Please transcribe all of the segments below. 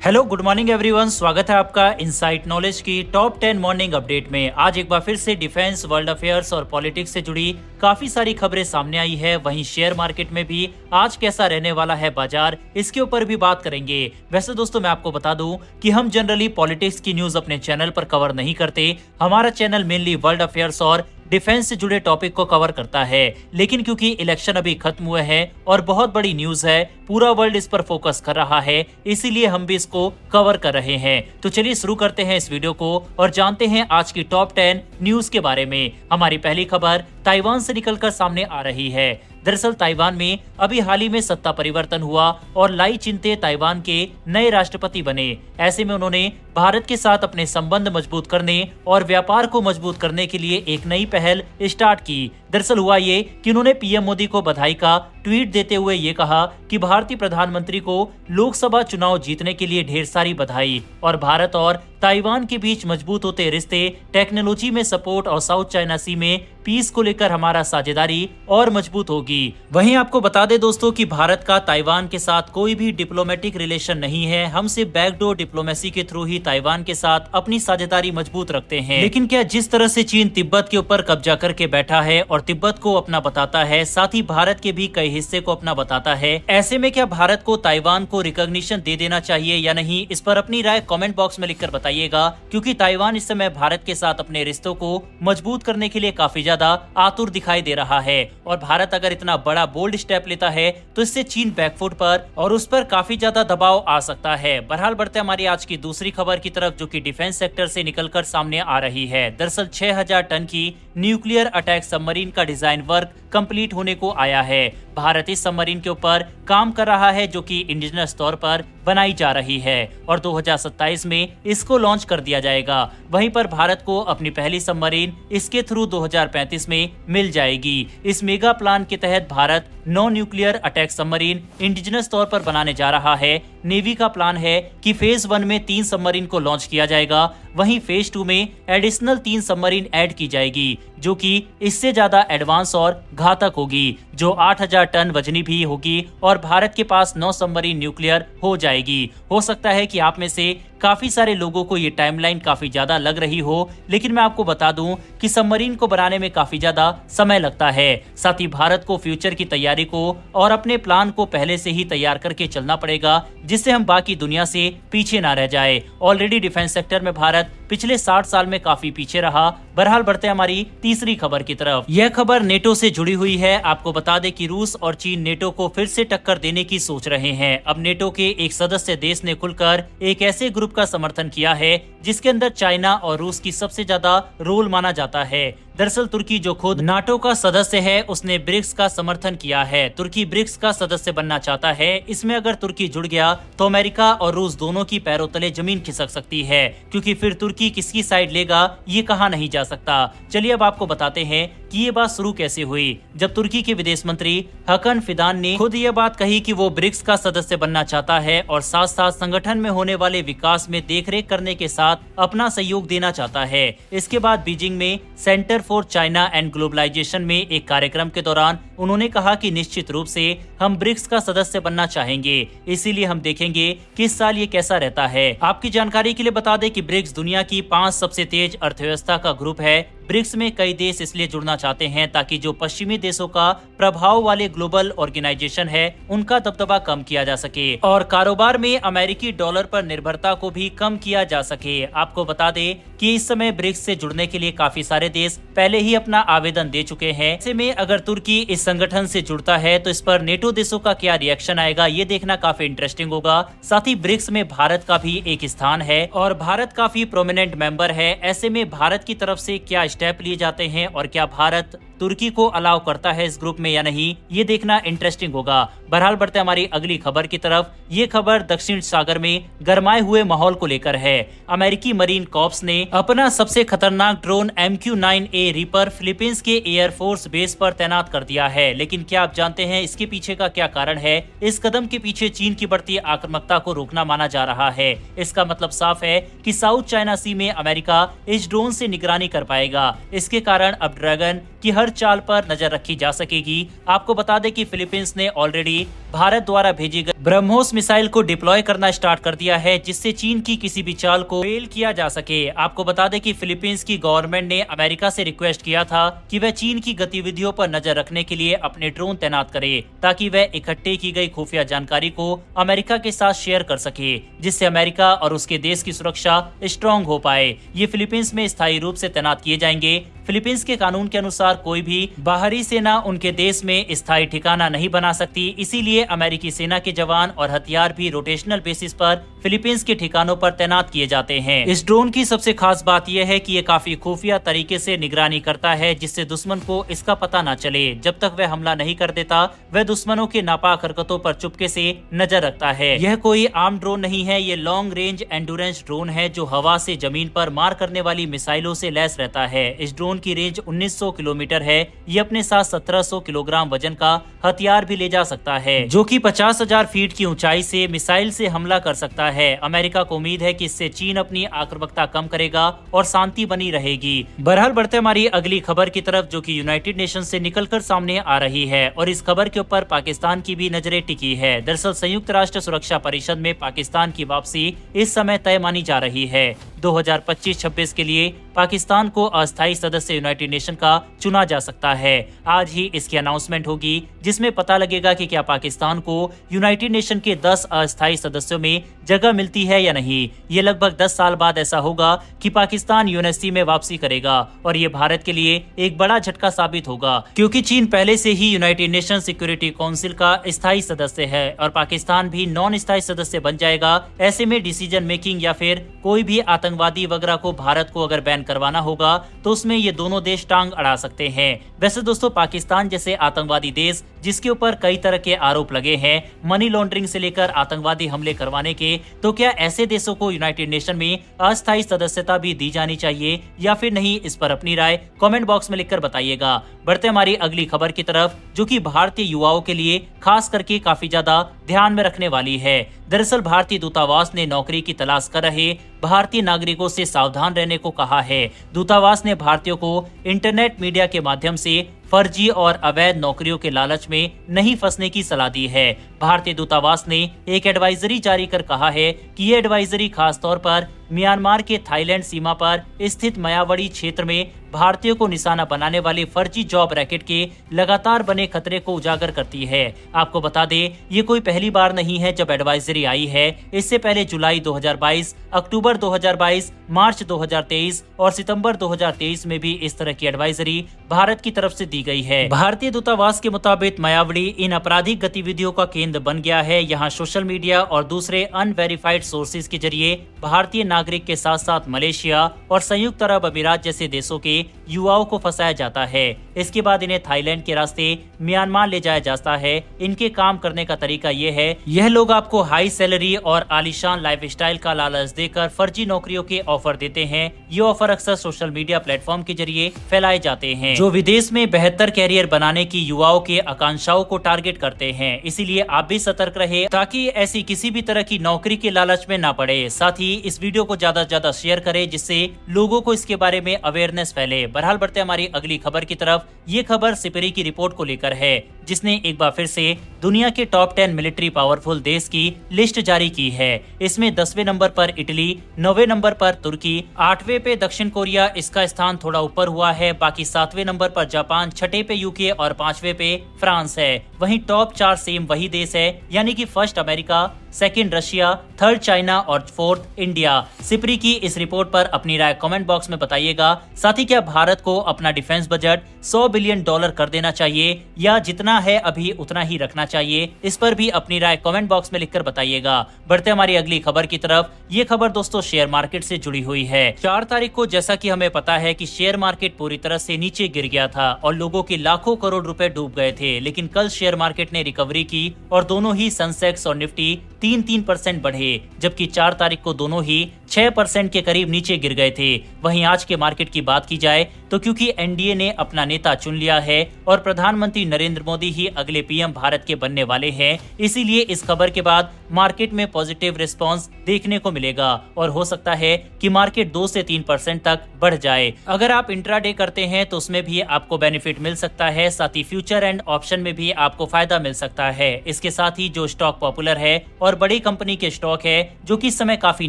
Hello good morning everyone, स्वागत है आपका इनसाइट नॉलेज की टॉप 10 मॉर्निंग अपडेट में। आज एक बार फिर से डिफेंस, वर्ल्ड अफेयर्स और पॉलिटिक्स से जुड़ी काफी सारी खबरें सामने आई है। वहीं शेयर मार्केट में भी आज कैसा रहने वाला है बाजार, इसके ऊपर भी बात करेंगे। वैसे दोस्तों मैं आपको बता दूं कि हम जनरली पॉलिटिक्स की न्यूज अपने चैनल पर कवर नहीं करते। हमारा चैनल मेनली वर्ल्ड अफेयर्स और डिफेंस से जुड़े टॉपिक को कवर करता है, लेकिन क्योंकि इलेक्शन अभी खत्म हुए हैं और बहुत बड़ी न्यूज है, पूरा वर्ल्ड इस पर फोकस कर रहा है, इसीलिए हम भी इसको कवर कर रहे हैं। तो चलिए शुरू करते हैं इस वीडियो को और जानते हैं आज की टॉप 10 न्यूज के बारे में। हमारी पहली खबर ताइवान से निकलकर सामने आ रही है। दरअसल ताइवान में अभी हाल ही में सत्ता परिवर्तन हुआ और लाई चिंते ताइवान के नए राष्ट्रपति बने। ऐसे में उन्होंने भारत के साथ अपने संबंध मजबूत करने और व्यापार को मजबूत करने के लिए एक नई पहल स्टार्ट की। दरअसल हुआ ये कि उन्होंने पीएम मोदी को बधाई का ट्वीट देते हुए ये कहा कि भारतीय प्रधानमंत्री को लोकसभा चुनाव जीतने के लिए ढेर सारी बधाई और भारत और ताइवान के बीच मजबूत होते रिश्ते, टेक्नोलॉजी में सपोर्ट और साउथ चाइना सी में पीस को लेकर हमारा साझेदारी और मजबूत होगी। वहीं आपको बता दें दोस्तों कि भारत का ताइवान के साथ कोई भी डिप्लोमेटिक रिलेशन नहीं है। हम सिर्फ बैकडोर डिप्लोमेसी के थ्रू ही ताइवान के साथ अपनी साझेदारी मजबूत रखते हैं। लेकिन क्या जिस तरह से चीन तिब्बत के ऊपर कब्जा करके बैठा है और तिब्बत को अपना बताता है, साथ ही भारत के भी कई हिस्से को अपना बताता है, ऐसे में क्या भारत को ताइवान को रिकॉग्निशन दे देना चाहिए या नहीं? इस पर अपनी राय कमेंट बॉक्स में लिखकर बताइएगा, क्योंकि ताइवान इस समय भारत के साथ अपने रिश्तों को मजबूत करने के लिए काफी ज्यादा आतुर दिखाई दे रहा है। और भारत अगर इतना बड़ा बोल्ड स्टेप लेता है तो इससे चीन बैकफुट पर और उस पर काफी ज्यादा दबाव आ सकता है। बहरहाल बढ़ते हमारी आज की दूसरी खबर की तरफ, जो कि डिफेंस सेक्टर से निकलकर सामने आ रही है। दरअसल 6000 टन की न्यूक्लियर अटैक सबमरीन का डिजाइन वर्क कंप्लीट होने को आया है। भारत इस सबमरीन के ऊपर काम कर रहा है, जो कि इंडिजिनस तौर पर बनाई जा रही है और 2027 में इसको लॉन्च कर दिया जाएगा। वहीं पर भारत को अपनी पहली सबमरीन इसके थ्रू 2035 में मिल जाएगी। इस मेगा प्लान के तहत Bharat 9 nuclear attack submarine indigenous तौर पर बनाने जा रहा है। नेवी का प्लान है कि फेज 1 में 3 सबमरीन को लॉन्च किया जाएगा, वहीं फेज 2 में एडिशनल 3 सबमरीन ऐड की जाएगी, जो कि इससे ज्यादा एडवांस और घातक होगी, जो 8000 टन वजनी भी होगी और भारत के पास 9 सबमरीन न्यूक्लियर हो जाएगी। हो सकता है कि आप में से काफी सारे लोगों को ये टाइमलाइन काफी ज्यादा लग रही हो, लेकिन मैं आपको बता दूं कि सबमरीन को बनाने में काफी ज्यादा समय लगता है। साथ ही भारत को फ्यूचर की तैयारी को और अपने प्लान को पहले से ही तैयार करके चलना पड़ेगा, जिससे हम बाकी दुनिया से पीछे ना रह जाए। ऑलरेडी डिफेंस सेक्टर में भारत पिछले 60 साल में काफी पीछे रहा। बहरहाल बढ़ते हमारी तीसरी खबर की तरफ। यह खबर नेटो से जुड़ी हुई है। आपको बता दें कि रूस और चीन नेटो को फिर से टक्कर देने की सोच रहे हैं। अब नेटो के एक सदस्य देश ने खुलकर एक ऐसे ग्रुप का समर्थन किया है जिसके अंदर चाइना और रूस की सबसे ज्यादा रोल माना जाता है। दरअसल तुर्की, जो खुद नाटो का सदस्य है, उसने ब्रिक्स का समर्थन किया है। तुर्की ब्रिक्स का सदस्य बनना चाहता है। इसमें अगर तुर्की जुड़ गया तो अमेरिका और रूस दोनों की पैरों तले जमीन खिसक सकती है, क्योंकि फिर तुर्की किसकी साइड लेगा ये कहा नहीं जा सकता। चलिए अब आपको बताते हैं कि ये बात शुरू कैसे हुई। जब तुर्की के विदेश मंत्री हकन फिदान ने खुद ये बात कही कि वो ब्रिक्स का सदस्य बनना चाहता है और साथ साथ संगठन में होने वाले विकास में देखरेख करने के साथ अपना सहयोग देना चाहता है। इसके बाद बीजिंग में Center for China and Globalization में एक कार्यक्रम के दौरान उन्होंने कहा कि निश्चित रूप से हम ब्रिक्स का सदस्य बनना चाहेंगे, इसीलिए हम देखेंगे कि इस साल ये कैसा रहता है। आपकी जानकारी के लिए बता दें कि ब्रिक्स दुनिया की 5 सबसे तेज अर्थव्यवस्था का ग्रुप है। ब्रिक्स में कई देश इसलिए जुड़ना चाहते हैं ताकि जो पश्चिमी देशों का प्रभाव वाले ग्लोबल ऑर्गेनाइजेशन है उनका दबदबा कम किया जा सके और कारोबार में अमेरिकी डॉलर पर निर्भरता को भी कम किया जा सके। आपको बता दें कि इस समय ब्रिक्स से जुड़ने के लिए काफी सारे देश पहले ही अपना आवेदन दे चुके हैं। ऐसे में अगर तुर्की इस संगठन से जुड़ता है तो इस पर नेटो देशों का क्या रिएक्शन आएगा, ये देखना काफी इंटरेस्टिंग होगा। साथ ही ब्रिक्स में भारत का भी एक स्थान है और भारत काफी प्रोमिनेंट मेंबर है। ऐसे में भारत की तरफ से क्या स्टेप लिए जाते हैं और क्या भारत तुर्की को अलाउ करता है इस ग्रुप में या नहीं, ये देखना इंटरेस्टिंग होगा। बहरहाल बढ़ते हमारी अगली खबर की तरफ। ये खबर दक्षिण सागर में गरमाए हुए माहौल को लेकर है। अमेरिकी मरीन कॉर्प्स ने अपना सबसे खतरनाक ड्रोन MQ-9A रीपर फिलीपींस के एयरफोर्स बेस पर तैनात कर दिया है। लेकिन क्या आप जानते हैं इसके पीछे का क्या कारण है? इस कदम के पीछे चीन की बढ़ती आक्रामकता को रोकना माना जा रहा है। इसका मतलब साफ है कि साउथ चाइना सी में अमेरिका इस ड्रोन से निगरानी कर पाएगा। इसके कारण अब ड्रैगन की हर चाल पर नजर रखी जा सकेगी। आपको बता दें कि फिलीपींस ने ऑलरेडी भारत द्वारा भेजी गई ब्रह्मोस मिसाइल को डिप्लॉय करना स्टार्ट कर दिया है, जिससे चीन की किसी भी चाल को फेल किया जा सके। आपको बता दें कि फिलीपींस की गवर्नमेंट ने अमेरिका से रिक्वेस्ट किया था कि वह चीन की गतिविधियों पर नजर रखने के लिए अपने ड्रोन तैनात करे, ताकि वह इकट्ठे की गई खुफिया जानकारी को अमेरिका के साथ शेयर कर सके, जिससे अमेरिका और उसके देश की सुरक्षा स्ट्रॉन्ग हो पाए। ये फिलीपींस में स्थायी रूप से तैनात किए जाएंगे। फिलीपींस के कानून के अनुसार कोई भी बाहरी सेना उनके देश में स्थायी ठिकाना नहीं बना सकती, इसीलिए अमेरिकी सेना के जवान और हथियार भी रोटेशनल बेसिस पर फिलीपींस के ठिकानों पर तैनात किए जाते हैं। इस ड्रोन की सबसे खास बात यह है कि ये काफी खुफिया तरीके से निगरानी करता है, जिससे दुश्मन को इसका पता न चले। जब तक वह हमला नहीं कर देता, वह दुश्मनों के नापाक हरकतों पर चुपके से नजर रखता है। यह कोई आम ड्रोन नहीं है, ये लॉन्ग रेंज एंडुरेंस ड्रोन है जो हवा से जमीन पर मार करने वाली मिसाइलों से लैस रहता है। इस ड्रोन की रेंज 1900 किलोमीटर है। ये अपने साथ 1700 किलोग्राम वजन का हथियार भी ले जा सकता है, जो कि 50,000 फीट की ऊंचाई से मिसाइल से हमला कर सकता है। अमेरिका को उम्मीद है कि इससे चीन अपनी आक्रामकता कम करेगा और शांति बनी रहेगी। बहरहाल बढ़ते हमारी अगली खबर की तरफ, जो कि यूनाइटेड नेशन से निकलकर सामने आ रही है, और इस खबर के ऊपर पाकिस्तान की भी नजरें टिकी है। दरअसल संयुक्त राष्ट्र सुरक्षा परिषद में पाकिस्तान की वापसी इस समय तय मानी जा रही है। 2025-26 के लिए पाकिस्तान को अस्थायी सदस्य यूनाइटेड नेशन का चुना जा सकता है। आज ही इसकी अनाउंसमेंट होगी, जिसमें पता लगेगा कि क्या पाकिस्तान को यूनाइटेड नेशन के 10 अस्थायी सदस्यों में जगह मिलती है या नहीं। ये लगभग 10 साल बाद ऐसा होगा कि पाकिस्तान यूएनएससी में वापसी करेगा, और ये भारत के लिए एक बड़ा झटका साबित होगा, क्योंकि चीन पहले से ही यूनाइटेड नेशन सिक्योरिटी काउंसिल का स्थायी सदस्य है और पाकिस्तान भी नॉन स्थायी सदस्य बन जाएगा। ऐसे में डिसीजन मेकिंग या फिर कोई भी आतंकवादी वगैरह को भारत को अगर बैन करवाना होगा, तो उसमें ये दोनों देश टांग अड़ा सकते हैं। वैसे दोस्तों, पाकिस्तान जैसे आतंकवादी देश जिसके ऊपर कई तरह के आरोप लगे हैं, मनी लॉन्ड्रिंग से लेकर आतंकवादी हमले करवाने के, तो क्या ऐसे देशों को यूनाइटेड नेशन में अस्थायी सदस्यता भी दी जानी चाहिए या फिर नहीं? इस पर अपनी राय कमेंट बॉक्स में लिखकर बताइएगा। बढ़ते हमारी अगली खबर की तरफ, जो कि भारतीय युवाओं के लिए खास करके काफी ज्यादा ध्यान में रखने वाली है। दरअसल भारतीय दूतावास ने नौकरी की तलाश कर रहे भारतीय नागरिकों से सावधान रहने को कहा है। दूतावास ने भारतीयों को इंटरनेट मीडिया के माध्यम से फर्जी और अवैध नौकरियों के लालच में नहीं फंसने की सलाह दी है। भारतीय दूतावास ने एक एडवाइजरी जारी कर कहा है कि ये एडवाइजरी खास तौर पर म्यांमार के थाईलैंड सीमा पर स्थित मायावड़ी क्षेत्र में भारतीयों को निशाना बनाने वाले फर्जी जॉब रैकेट के लगातार बने खतरे को उजागर करती है। आपको बता दें, ये कोई पहली बार नहीं है जब एडवाइजरी आई है। इससे पहले जुलाई 2022, अक्टूबर 2022, मार्च 2023 और सितंबर 2023 में भी इस तरह की एडवाइजरी भारत की तरफ से दी गई है। भारतीय दूतावास के मुताबिक मायावड़ी इन आपराधिक गतिविधियों का केंद्र बन गया है। यहाँ सोशल मीडिया और दूसरे अनवेरिफाइड सोर्सेज के जरिए भारतीय नागरिक के साथ साथ मलेशिया और संयुक्त अरब अमीरात जैसे देशों के युवाओं को फंसाया जाता है। इसके बाद इन्हें थाईलैंड के रास्ते म्यांमार ले जाया जाता है। इनके काम करने का तरीका ये है, यह लोग आपको हाई सैलरी और आलीशान लाइफस्टाइल का लालच देकर फर्जी नौकरियों के ऑफर देते हैं। ये ऑफर अक्सर सोशल मीडिया प्लेटफॉर्म के जरिए फैलाए जाते हैं, जो विदेश में बेहतर कैरियर बनाने की युवाओं के आकांक्षाओं को टारगेट करते हैं। इसीलिए आप भी सतर्क रहे, ताकि ऐसी किसी भी तरह की नौकरी के लालच में न पड़े। साथ ही इस वीडियो को ज्यादा से ज्यादा शेयर करें, जिससे लोगों को इसके बारे में अवेयरनेस फैले। बहरहाल बढ़ते हमारी अगली खबर की तरफ। ये खबर सिपरी की रिपोर्ट को लेकर है, जिसने एक बार फिर से दुनिया के टॉप 10 मिलिट्री पावरफुल देश की लिस्ट जारी की है। इसमें 10वें नंबर पर इटली, 9वें नंबर पर तुर्की, 8वें पे दक्षिण कोरिया, इसका स्थान थोड़ा ऊपर हुआ है। बाकी 7वें नंबर पर जापान, 6ठे पे यूके और 5वें पे फ्रांस है। वहीं टॉप 4 सेम वही देश है, यानी कि first America, second Russia, third China और फोर्थ इंडिया। सिपरी की इस रिपोर्ट पर अपनी राय कमेंट बॉक्स में बताइएगा। साथ ही क्या भारत को अपना डिफेंस बजट $100 बिलियन कर देना चाहिए या जितना है अभी उतना ही रखना चाहिए? इस पर भी अपनी राय कमेंट बॉक्स में लिखकर बताइएगा। बढ़ते हमारी अगली खबर की तरफ। ये खबर दोस्तों शेयर मार्केट से जुड़ी हुई है। 4 तारीख को जैसा कि हमें पता है कि शेयर मार्केट पूरी तरह से नीचे गिर गया था और लोगों के लाखों करोड़ रुपए डूब गए थे, लेकिन कल शेयर मार्केट ने रिकवरी की और दोनों ही सेंसेक्स और निफ्टी 3% बढ़े, जबकि 4 तारीख को दोनों ही 6% के करीब नीचे गिर गए थे। वहीं आज के मार्केट की बात की जाए तो क्योंकि एनडीए ने अपना नेता चुन लिया है और प्रधानमंत्री नरेंद्र मोदी ही अगले पीएम भारत के बनने वाले हैं, इसीलिए इस खबर के बाद मार्केट में पॉजिटिव रिस्पॉन्स देखने को मिलेगा और हो सकता है कि मार्केट 2 से 3% तक बढ़ जाए। अगर आप इंट्राडे करते हैं तो उसमें भी आपको बेनिफिट मिल सकता है, साथ ही फ्यूचर एंड ऑप्शन में भी आपको फायदा मिल सकता है। इसके साथ ही जो स्टॉक पॉपुलर है और बड़ी कंपनी के स्टॉक है जो कि इस समय काफी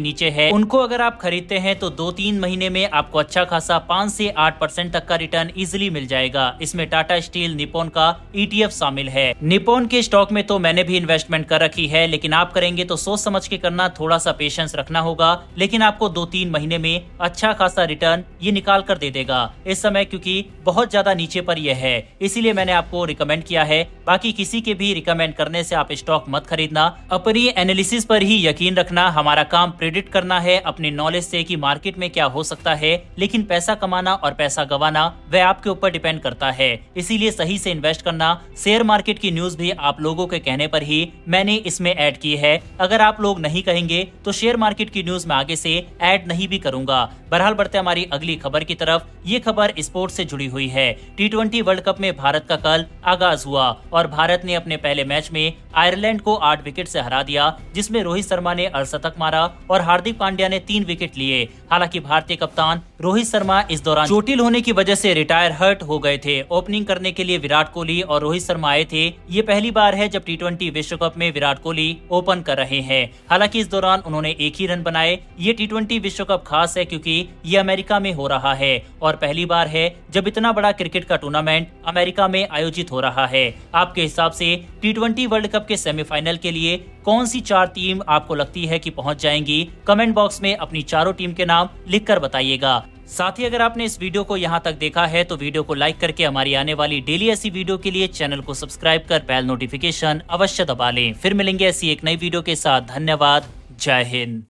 नीचे है, उनको अगर आप खरीदते हैं तो 2-3 महीने में आपको अच्छा खासा 5 से 8% तक का रिटर्न इजिली मिल जाएगा। इसमें टाटा स्टील, निप्पॉन का ETF शामिल है। निप्पॉन के स्टॉक में तो मैंने भी इन्वेस्टमेंट कर रखी है, लेकिन आप करेंगे तो सोच समझ के करना, थोड़ा सा पेशेंस रखना होगा, लेकिन आपको 2-3 महीने में अच्छा खासा रिटर्न ये निकाल कर दे देगा इस समय, क्योंकि बहुत ज्यादा नीचे पर यह है, इसीलिए मैंने आपको रिकमेंड किया है। बाकी किसी के भी रिकमेंड करने से आप स्टॉक मत खरीदना, अपनी एनालिसिस पर ही यकीन रखना। हमारा काम प्रेडिक्ट करना है अपने नॉलेज से कि मार्केट में क्या हो सकता है, लेकिन पैसा कमाना और पैसा गंवाना वह आपके ऊपर डिपेंड करता है, इसीलिए सही से इन्वेस्ट करना। शेयर मार्केट की न्यूज भी आप लोगों के कहने पर ही मैंने इसमें ऐड की है। अगर आप लोग नहीं कहेंगे तो शेयर मार्केट की न्यूज में आगे से ऐड नहीं भी करूंगा। बहरहाल बढ़ते हमारी अगली खबर की तरफ। ये खबर स्पोर्ट्स से जुड़ी हुई है। T20 वर्ल्ड कप में भारत का कल आगाज हुआ और भारत ने अपने पहले मैच में आयरलैंड को 8 विकेट से हरा दिया, जिसमें रोहित शर्मा ने अर्धशतक मारा और हार्दिक पांड्या ने 3 विकेट लिए। हालांकि भारतीय कप्तान रोहित शर्मा इस दौरान चोटिल होने की वजह से रिटायर हर्ट हो गए थे। ओपनिंग करने के लिए विराट कोहली और रोहित शर्मा आए थे। ये पहली बार है जब T20 विश्व कप में विराट कोहली ओपन कर रहे हैं। हालांकि इस दौरान उन्होंने एक ही रन बनाए। ये T20 विश्व कप खास है क्योंकि ये अमेरिका में हो रहा है और पहली बार है जब इतना बड़ा क्रिकेट का टूर्नामेंट अमेरिका में आयोजित हो रहा है। आपके हिसाब से T20 वर्ल्ड कप के सेमीफाइनल के लिए कौन सी 4 टीम आपको लगती है कि पहुंच जाएंगी? कमेंट बॉक्स में अपनी चारों टीम के नाम लिखकर बताइएगा। साथ ही अगर आपने इस वीडियो को यहाँ तक देखा है तो वीडियो को लाइक करके हमारी आने वाली डेली ऐसी वीडियो के लिए चैनल को सब्सक्राइब कर बेल नोटिफिकेशन अवश्य दबा लें। फिर मिलेंगे ऐसी एक नई वीडियो के साथ। धन्यवाद। जय हिंद।